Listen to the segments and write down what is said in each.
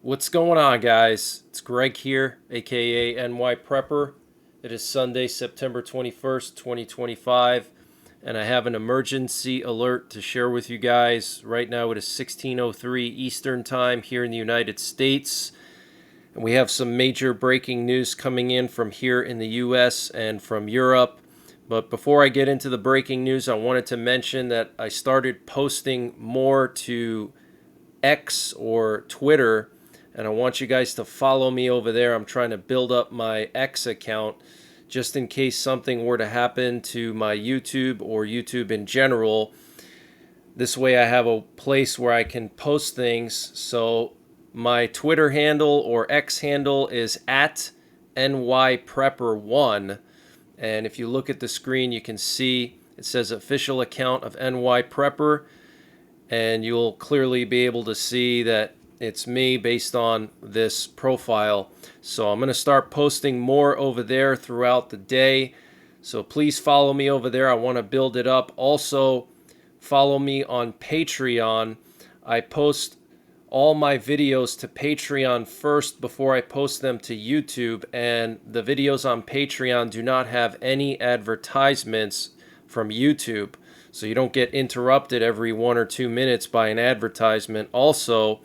What's going on, guys? It's Greg here, aka NYPrepper. It is Sunday, September 21st, 2025, and I have an emergency alert to share with you guys. Right now it is 16:03 Eastern Time here in the United States, and we have some major breaking news coming in from here in the US and from Europe. But before I get into the breaking news, I wanted to mention that I started posting more to X or Twitter, and I want you guys to follow me over there. I'm trying to build up my X account just in case something were to happen to my YouTube or YouTube in general. This way I have a place where I can post things. So my Twitter handle or X handle is at NYPrepper1. And if you look at the screen, you can see it says official account of NYPrepper. And you'll clearly be able to see that it's me based on this profile. So I'm going to start posting more over there throughout the day. So please follow me over there. I want to build it up. Also, follow me on Patreon. I post all my videos to Patreon first before I post them to YouTube. And the videos on Patreon do not have any advertisements from YouTube. So you don't get interrupted every 1 or 2 minutes by an advertisement. Also,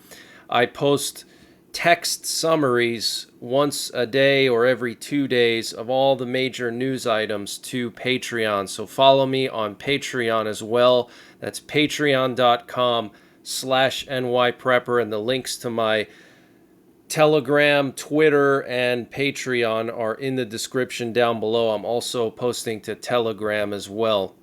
I post text summaries once a day or every 2 days of all the major news items to Patreon. So follow me on Patreon as well. That's patreon.com/NYPrepper, and the links to my Telegram, Twitter, and Patreon are in the description down below. I'm also posting to Telegram as well.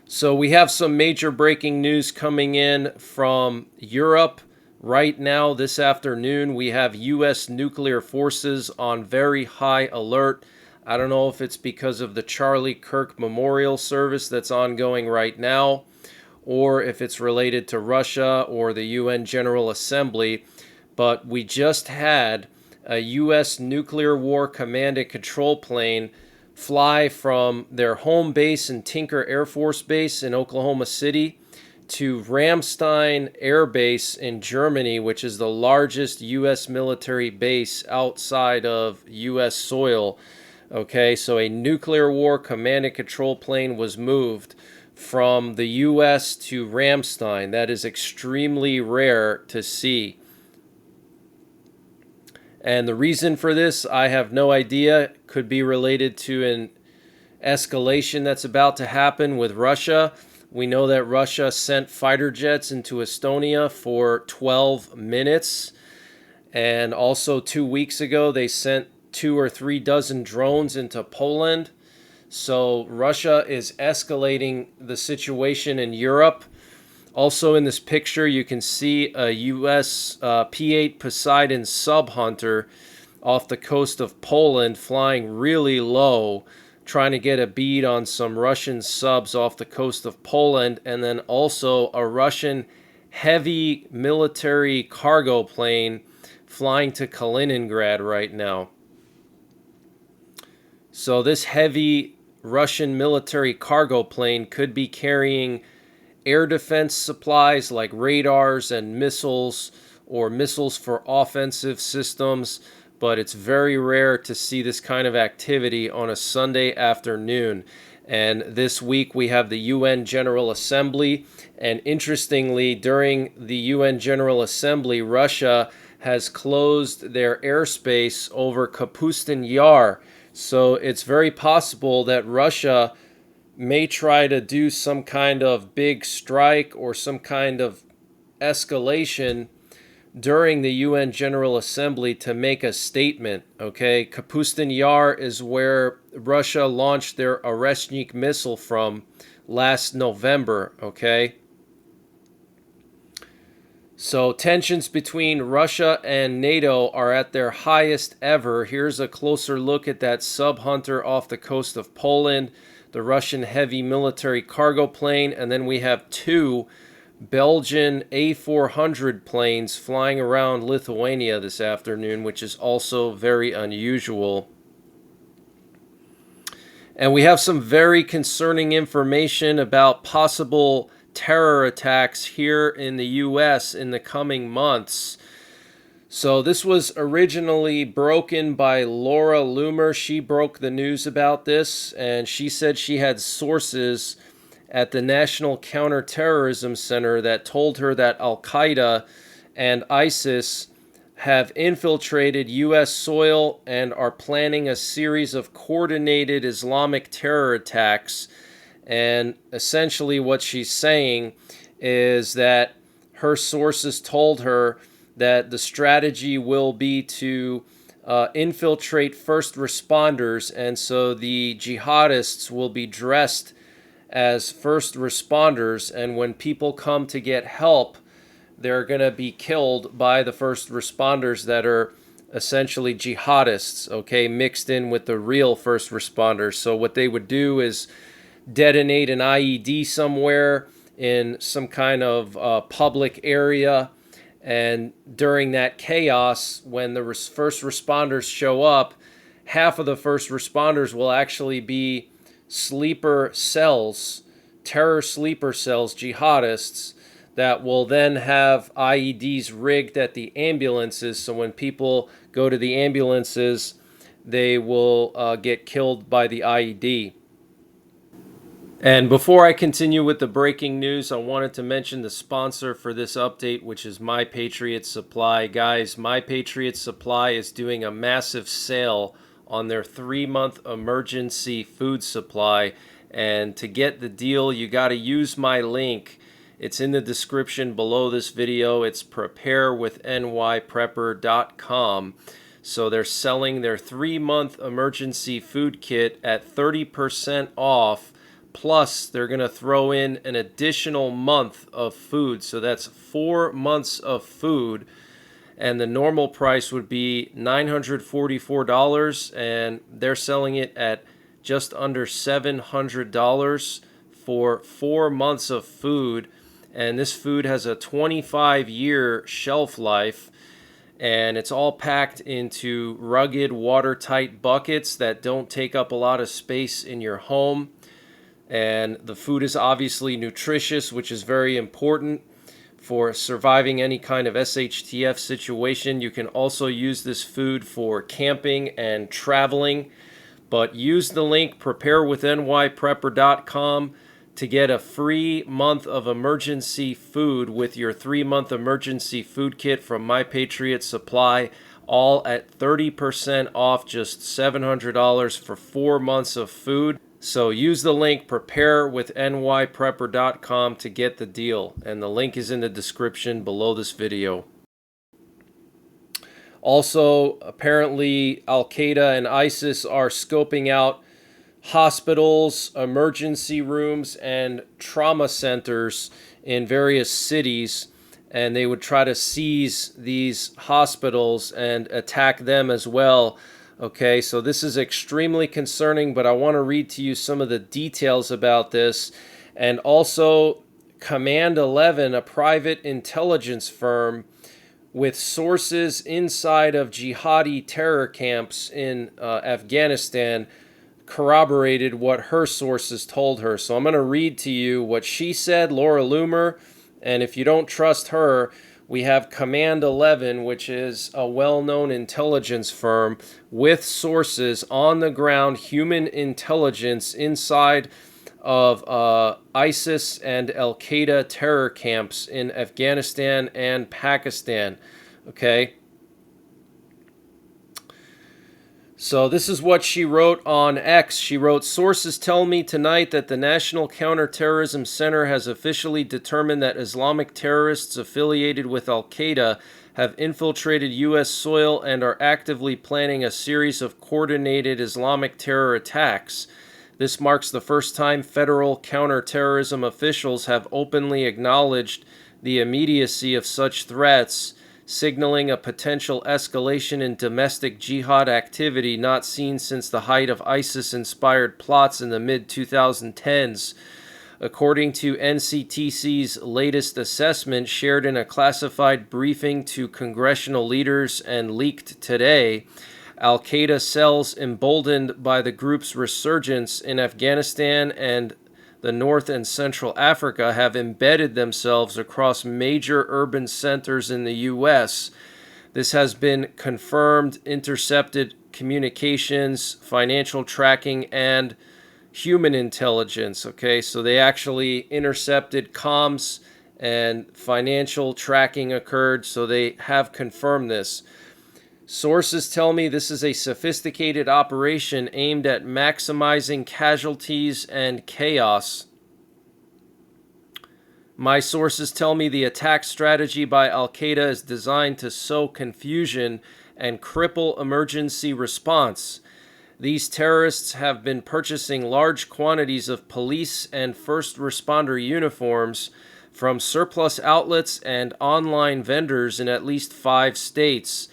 So we have some major breaking news coming in from Europe. Right now, this afternoon, we have U.S. nuclear forces on very high alert. I don't know if it's because of the Charlie Kirk Memorial Service that's ongoing right now, or if it's related to Russia or the UN General Assembly. But we just had a U.S. nuclear war command and control plane fly from their home base in Tinker Air Force Base in Oklahoma City to Ramstein Air Base in Germany, which is the largest U.S. military base outside of U.S. soil. Okay, so a nuclear war command and control plane was moved from the U.S. to Ramstein. That is extremely rare to see. And the reason for this, I have no idea. Could be related to an escalation that's about to happen with Russia. We know that Russia sent fighter jets into Estonia for 12 minutes. And also 2 weeks ago, they sent 2 or 3 dozen drones into Poland. So Russia is escalating the situation in Europe. Also in this picture, you can see a U.S. P-8 Poseidon sub-hunter off the coast of Poland flying really low, trying to get a bead on some Russian subs off the coast of Poland, and then also a Russian heavy military cargo plane flying to Kaliningrad right now. So this heavy Russian military cargo plane could be carrying air defense supplies like radars and missiles, or missiles for offensive systems, but it's very rare to see this kind of activity on a Sunday afternoon. And this week we have the UN General Assembly, and interestingly, during the UN General Assembly, Russia has closed their airspace over Kapustin Yar. So it's very possible that Russia may try to do some kind of big strike or some kind of escalation during the UN General Assembly to make a statement. Okay, Kapustin Yar is where Russia launched their Oreshnik missile from last November. Okay, so tensions between Russia and NATO are at their highest ever. Here's a closer look at that sub-hunter off the coast of Poland, the Russian heavy military cargo plane, and then we have 2 Belgian A400 planes flying around Lithuania this afternoon, which is also very unusual. And we have some very concerning information about possible terror attacks here in the U.S. in the coming months. So this was originally broken by Laura Loomer. She broke the news about this, and she said she had sources at the National Counterterrorism Center that told her that Al-Qaeda and ISIS have infiltrated U.S. soil and are planning a series of coordinated Islamic terror attacks. And essentially what she's saying is that her sources told her that the strategy will be to infiltrate first responders, and so the jihadists will be dressed as first responders, and when people come to get help, they're going to be killed by the first responders that are essentially jihadists, okay, mixed in with the real first responders. So what they would do is detonate an IED somewhere in some kind of public area, and during that chaos, when the first responders show up, half of the first responders will actually be sleeper cells, terror sleeper cells, jihadists, that will then have IEDs rigged at the ambulances. So when people go to the ambulances, they will get killed by the IED. And before I continue with the breaking news, I wanted to mention the sponsor for this update, which is NYPrepper Supply. Guys, NYPrepper Supply is doing a massive sale on their 3-month emergency food supply. And to get the deal, you got to use my link. It's in the description below this video. It's preparewithNYPrepper.com. So they're selling their 3-month emergency food kit at 30% off. Plus, they're going to throw in an additional month of food. So that's 4 months of food. And the normal price would be $944. And they're selling it at just under $700 for 4 months of food. And this food has a 25-year shelf life. And it's all packed into rugged, watertight buckets that don't take up a lot of space in your home. And the food is obviously nutritious, which is very important for surviving any kind of SHTF situation. You can also use this food for camping and traveling. But use the link preparewithNYPrepper.com to get a free month of emergency food with your 3-month emergency food kit from NYPrepper Supply, all at 30% off, just $700 for 4 months of food. So use the link preparewithNYPrepper.com to get the deal, and the link is in the description below this video. Also, apparently Al-Qaeda and ISIS are scoping out hospitals, emergency rooms, and trauma centers in various cities, and they would try to seize these hospitals and attack them as well. Okay, so this is extremely concerning, but I want to read to you some of the details about this. And also, Command 11, a private intelligence firm with sources inside of jihadi terror camps in Afghanistan, corroborated what her sources told her. So I'm going to read to you what she said, Laura Loomer, and if you don't trust her, we have Command 11, which is a well-known intelligence firm with sources on the ground, human intelligence inside of ISIS and Al-Qaeda terror camps in Afghanistan and Pakistan. Okay? So this is what she wrote on X. She wrote, "Sources tell me tonight that the National Counterterrorism Center has officially determined that Islamic terrorists affiliated with Al-Qaeda have infiltrated U.S. soil and are actively planning a series of coordinated Islamic terror attacks. This marks the first time federal counterterrorism officials have openly acknowledged the immediacy of such threats, signaling a potential escalation in domestic jihad activity not seen since the height of ISIS-inspired plots in the mid-2010s. According to NCTC's latest assessment shared in a classified briefing to congressional leaders and leaked today, Al-Qaeda cells emboldened by the group's resurgence in Afghanistan and the North and Central Africa have embedded themselves across major urban centers in the U.S. This has been confirmed, intercepted communications, financial tracking, and human intelligence. Okay, so they actually intercepted comms and financial tracking occurred, so they have confirmed this. Sources tell me this is a sophisticated operation aimed at maximizing casualties and chaos. My sources tell me the attack strategy by Al-Qaeda is designed to sow confusion and cripple emergency response. These terrorists have been purchasing large quantities of police and first responder uniforms from surplus outlets and online vendors in at least 5 states.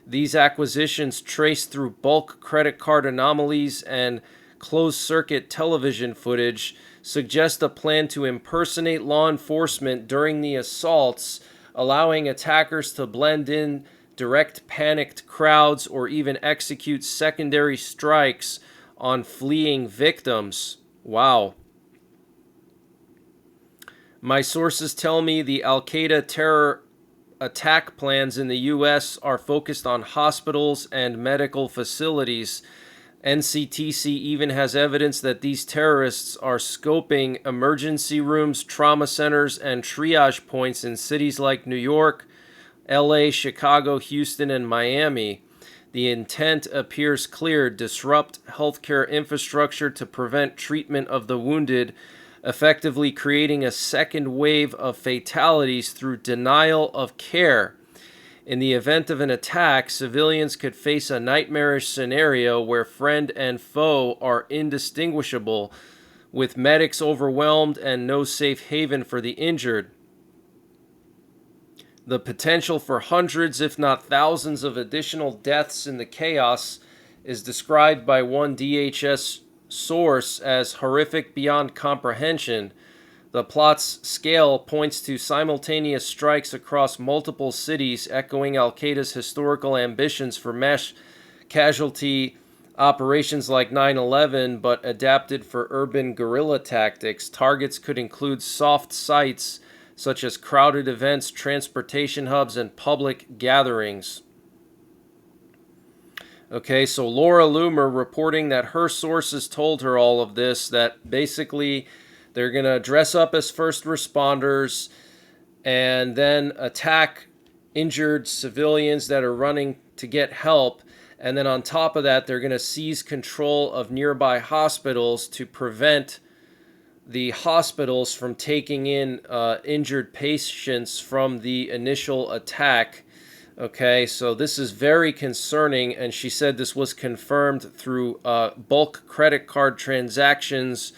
These acquisitions, traced through bulk credit card anomalies and closed-circuit television footage, suggest a plan to impersonate law enforcement during the assaults, allowing attackers to blend in, direct panicked crowds, or even execute secondary strikes on fleeing victims. Wow. My sources tell me the Al-Qaeda terror attack plans in the U.S. are focused on hospitals and medical facilities. NCTC even has evidence that these terrorists are scoping emergency rooms, trauma centers, and triage points in cities like New York, LA, Chicago, Houston, and Miami. The intent appears clear: disrupt healthcare infrastructure to prevent treatment of the wounded, effectively creating a second wave of fatalities through denial of care. In the event of an attack, civilians could face a nightmarish scenario where friend and foe are indistinguishable, with medics overwhelmed and no safe haven for the injured. The potential for hundreds, if not thousands, of additional deaths in the chaos is described by one DHS source as horrific beyond comprehension. The plot's scale points to simultaneous strikes across multiple cities, echoing Al-Qaeda's historical ambitions for mass casualty operations like 9/11, but adapted for urban guerrilla tactics. Targets could include soft sites such as crowded events, transportation hubs, and public gatherings. Okay, so Laura Loomer reporting that her sources told her all of this, that basically they're going to dress up as first responders and then attack injured civilians that are running to get help. And then on top of that, they're going to seize control of nearby hospitals to prevent the hospitals from taking in injured patients from the initial attack. Okay, so this is very concerning, and she said this was confirmed through bulk credit card transactions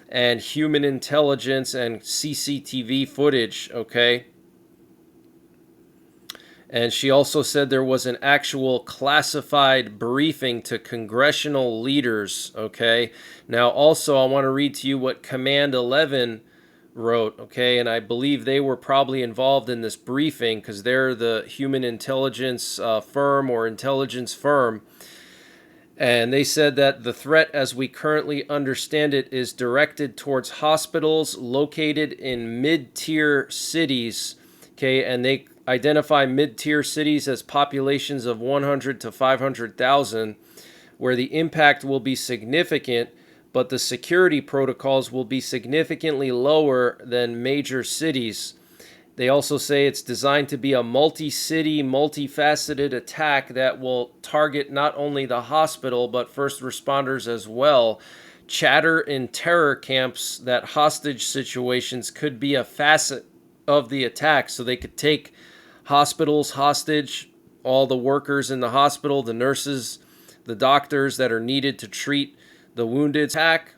and human intelligence and CCTV footage, okay? And she also said there was an actual classified briefing to congressional leaders, okay? Now, also, I want to read to you what Command 11 wrote, okay? And I believe they were probably involved in this briefing because they're the human intelligence firm or intelligence firm. And they said that the threat, as we currently understand it, is directed towards hospitals located in mid-tier cities, okay? And they identify mid-tier cities as populations of 100 to 500,000, where the impact will be significant, but the security protocols will be significantly lower than major cities. They also say it's designed to be a multi-city, multifaceted attack that will target not only the hospital, but first responders as well. Chatter in terror camps that hostage situations could be a facet of the attack, so they could take hospitals hostage, all the workers in the hospital, the nurses, the doctors that are needed to treat the wounded. Attack.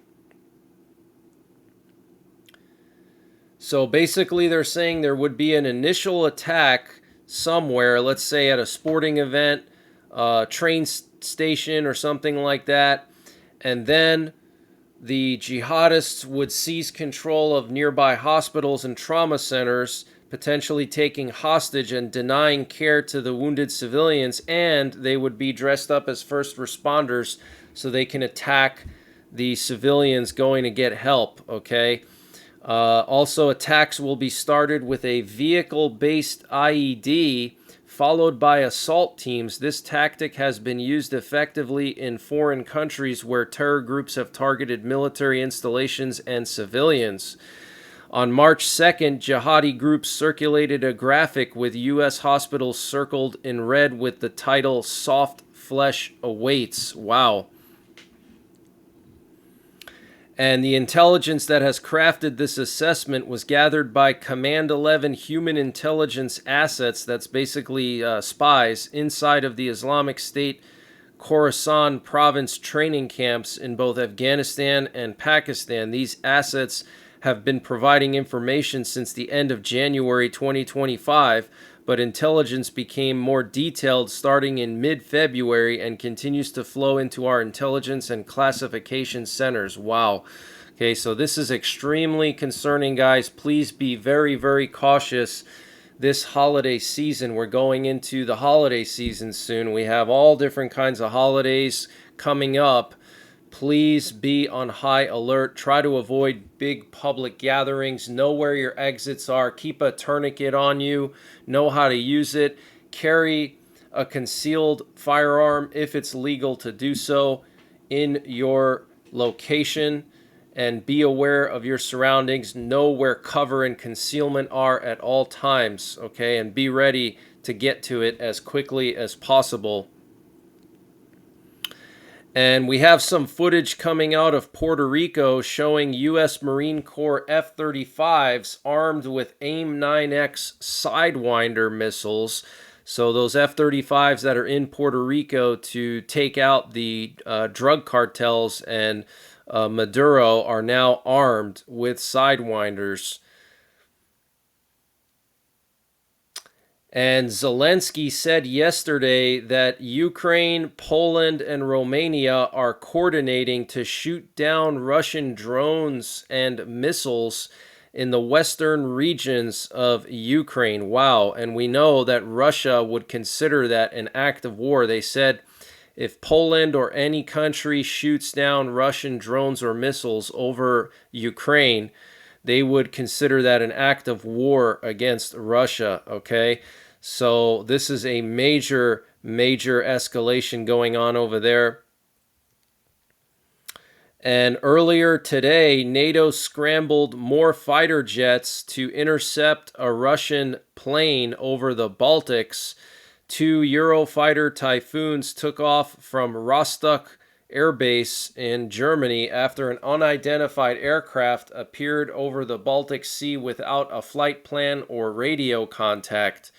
So basically they're saying there would be an initial attack somewhere, let's say at a sporting event, train station or something like that, and then the jihadists would seize control of nearby hospitals and trauma centers, potentially taking hostage and denying care to the wounded civilians, and they would be dressed up as first responders so they can attack the civilians going to get help, okay? Also, attacks will be started with a vehicle-based IED followed by assault teams. This tactic has been used effectively in foreign countries where terror groups have targeted military installations and civilians. On March 2nd, jihadi groups circulated a graphic with U.S. hospitals circled in red with the title, "Soft Flesh Awaits." Wow. And the intelligence that has crafted this assessment was gathered by Command 11 human intelligence assets, that's basically spies, inside of the Islamic State Khorasan province training camps in both Afghanistan and Pakistan. These assets have been providing information since the end of January 2025, but intelligence became more detailed starting in mid-February and continues to flow into our intelligence and classification centers. Wow. Okay, so this is extremely concerning, guys. Please be very, very cautious this holiday season. We're going into the holiday season soon. We have all different kinds of holidays coming up. Please be on high alert. Try to avoid big public gatherings. Know where your exits are. Keep a tourniquet on you. Know how to use it. Carry a concealed firearm if it's legal to do so in your location. And be aware of your surroundings. Know where cover and concealment are at all times, okay? And be ready to get to it as quickly as possible. And we have some footage coming out of Puerto Rico showing U.S. Marine Corps F-35s armed with AIM-9X Sidewinder missiles. So those F-35s that are in Puerto Rico to take out the drug cartels and Maduro are now armed with Sidewinders. And Zelensky said yesterday that Ukraine, Poland, and Romania are coordinating to shoot down Russian drones and missiles in the western regions of Ukraine. Wow. And we know that Russia would consider that an act of war. They said if Poland or any country shoots down Russian drones or missiles over Ukraine, they would consider that an act of war against Russia, okay? So this is a major, major escalation going on over there. And earlier today, NATO scrambled more fighter jets to intercept a Russian plane over the Baltics. 2 Eurofighter Typhoons took off from Rostock Air Base in Germany after an unidentified aircraft appeared over the Baltic Sea without a flight plan or radio contact.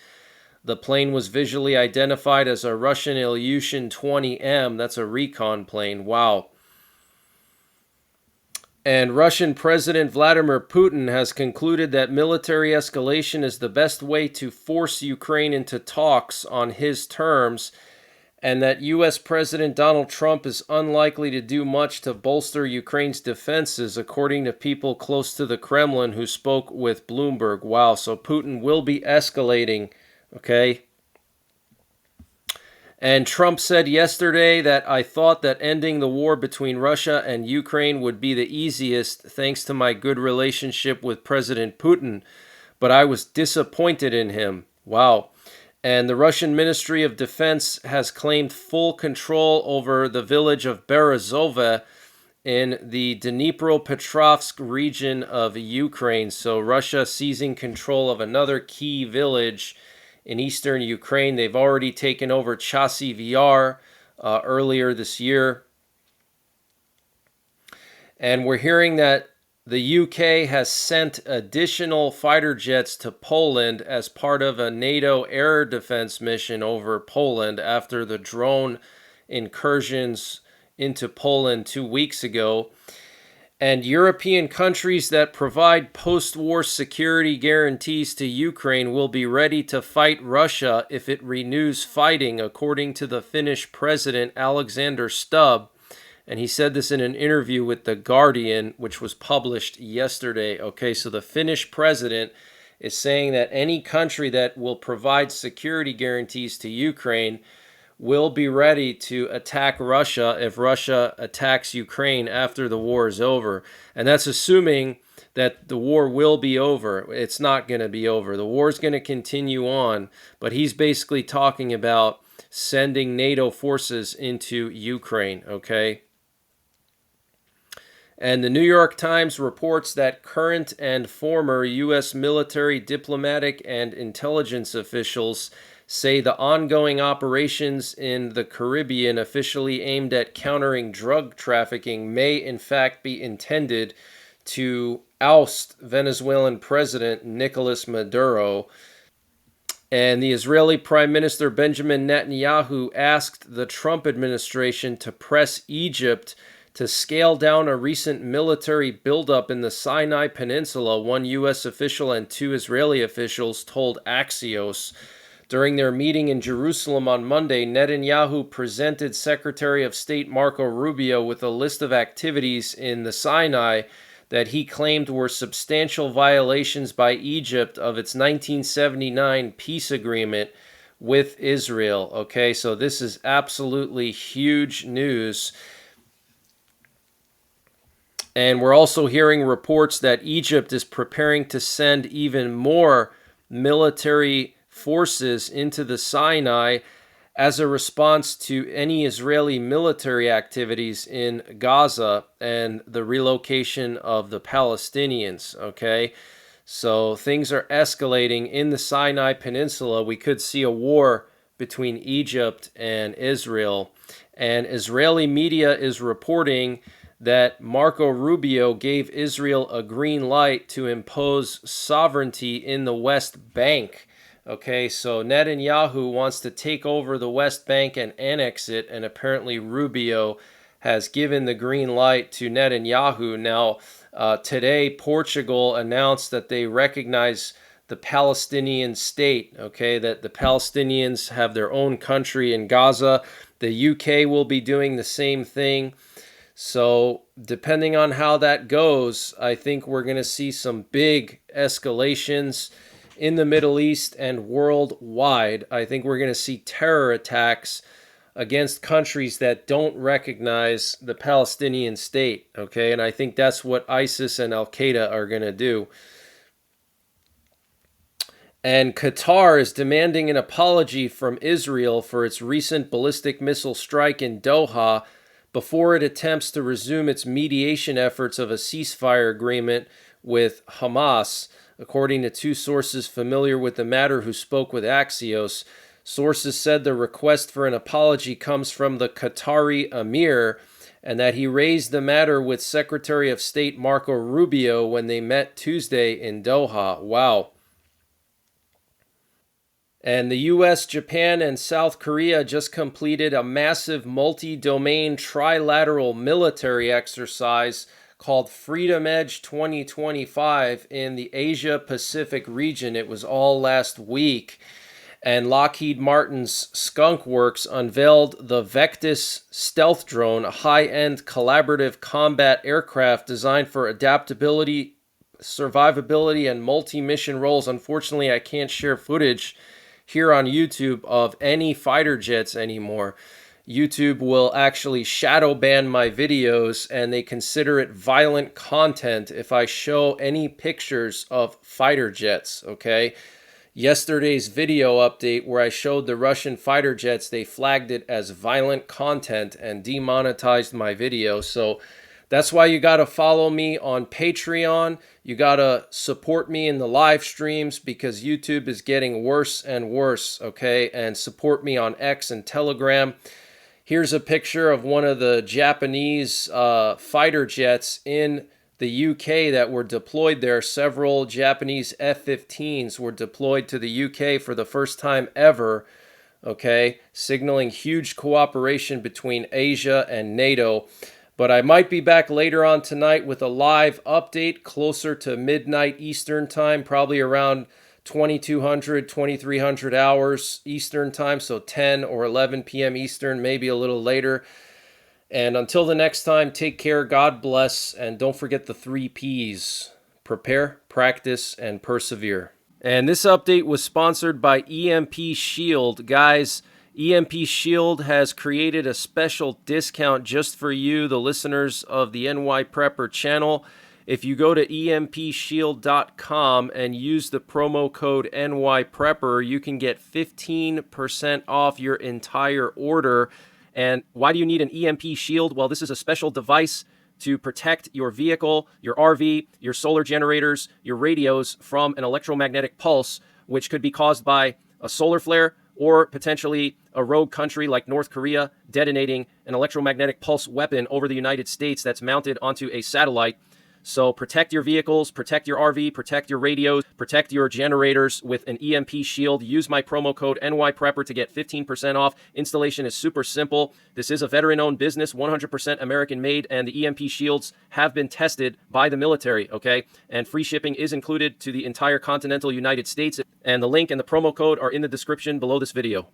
The plane was visually identified as a Russian Ilyushin 20M. That's a recon plane. Wow. And Russian President Vladimir Putin has concluded that military escalation is the best way to force Ukraine into talks on his terms, and that U.S. President Donald Trump is unlikely to do much to bolster Ukraine's defenses, according to people close to the Kremlin who spoke with Bloomberg. Wow, so Putin will be escalating, okay? And Trump said yesterday that I thought that ending the war between Russia and Ukraine would be the easiest thanks to my good relationship with President Putin, but I was disappointed in him. Wow. And the Russian Ministry of Defense has claimed full control over the village of Berezove in the Dnipropetrovsk region of Ukraine. So Russia seizing control of another key village in eastern Ukraine. They've already taken over Chasiv Yar earlier this year. And we're hearing that the UK has sent additional fighter jets to Poland as part of a NATO air defense mission over Poland after the drone incursions into Poland 2 weeks ago. And European countries that provide post-war security guarantees to Ukraine will be ready to fight Russia if it renews fighting, according to the Finnish president Alexander Stubb. And he said this in an interview with The Guardian, which was published yesterday. Okay, so the Finnish president is saying that any country that will provide security guarantees to Ukraine will be ready to attack Russia if Russia attacks Ukraine after the war is over. And that's assuming that the war will be over. It's not going to be over. The war is going to continue on, but he's basically talking about sending NATO forces into Ukraine, okay? And the New York Times reports that current and former U.S. military, diplomatic, and intelligence officials say the ongoing operations in the Caribbean officially aimed at countering drug trafficking may in fact be intended to oust Venezuelan President Nicolas Maduro. And the Israeli Prime Minister Benjamin Netanyahu asked the Trump administration to press Egypt to scale down a recent military buildup in the Sinai Peninsula, one U.S. official and two Israeli officials told Axios. During their meeting in Jerusalem on Monday, Netanyahu presented Secretary of State Marco Rubio with a list of activities in the Sinai that he claimed were substantial violations by Egypt of its 1979 peace agreement with Israel. Okay, so this is absolutely huge news. And we're also hearing reports that Egypt is preparing to send even more military forces into the Sinai as a response to any Israeli military activities in Gaza and the relocation of the Palestinians, okay? So things are escalating in the Sinai Peninsula. We could see a war between Egypt and Israel. And Israeli media is reporting that Marco Rubio gave Israel a green light to impose sovereignty in the West Bank. Okay, so Netanyahu wants to take over the West Bank and annex it, and apparently Rubio has given the green light to Netanyahu. Now, today, Portugal announced that they recognize the Palestinian state, okay, that the Palestinians have their own country in Gaza. The UK will be doing the same thing. So depending on how that goes, I think we're going to see some big escalations in the Middle East and worldwide. I think we're going to see terror attacks against countries that don't recognize the Palestinian state, okay? And I think that's what ISIS and Al-Qaeda are going to do. And Qatar is demanding an apology from Israel for its recent ballistic missile strike in Doha before it attempts to resume its mediation efforts of a ceasefire agreement with Hamas, according to two sources familiar with the matter who spoke with Axios. Sources said the request for an apology comes from the Qatari Emir and that he raised the matter with Secretary of State Marco Rubio when they met Tuesday in Doha. Wow. And the US, Japan, and South Korea just completed a massive multi-domain trilateral military exercise called Freedom Edge 2025 in the Asia-Pacific region. It was all last week. And Lockheed Martin's Skunk Works unveiled the Vectis stealth drone, a high-end collaborative combat aircraft designed for adaptability, survivability, and multi-mission roles. Unfortunately, I can't share footage here on YouTube of any fighter jets anymore. YouTube will actually shadow ban my videos, and they consider it violent content if I show any pictures of fighter jets, okay? Yesterday's video update where I showed the Russian fighter jets, they flagged it as violent content and demonetized my video. So that's why you got to follow me on Patreon. You got to support me in the live streams because YouTube is getting worse and worse, okay? And support me on X and Telegram. Here's a picture of one of the Japanese fighter jets in the UK that were deployed there. Several Japanese F-15s were deployed to the UK for the first time ever, okay? Signaling huge cooperation between Asia and NATO. But I might be back later on tonight with a live update closer to midnight Eastern time, probably around 2200, 2300 hours Eastern time, so 10 or 11 p.m. Eastern, maybe a little later. And until the next time, take care, God bless, and don't forget the 3 Ps. Prepare, practice, and persevere. And this update was sponsored by EMP Shield. Guys, EMP Shield has created a special discount just for you, the listeners of the NYPrepper channel. If you go to empshield.com and use the promo code NYPrepper, you can get 15% off your entire order. And why do you need an EMP Shield? Well, this is a special device to protect your vehicle, your RV, your solar generators, your radios from an electromagnetic pulse, which could be caused by a solar flare or potentially a rogue country like North Korea detonating an electromagnetic pulse weapon over the United States that's mounted onto a satellite. So protect your vehicles, protect your RV, protect your radios, protect your generators with an EMP Shield. Use my promo code NYPrepper to get 15% off. Installation is super simple. This is a veteran-owned business, 100% American-made, and the EMP Shields have been tested by the military, okay? And free shipping is included to the entire continental United States. And the link and the promo code are in the description below this video.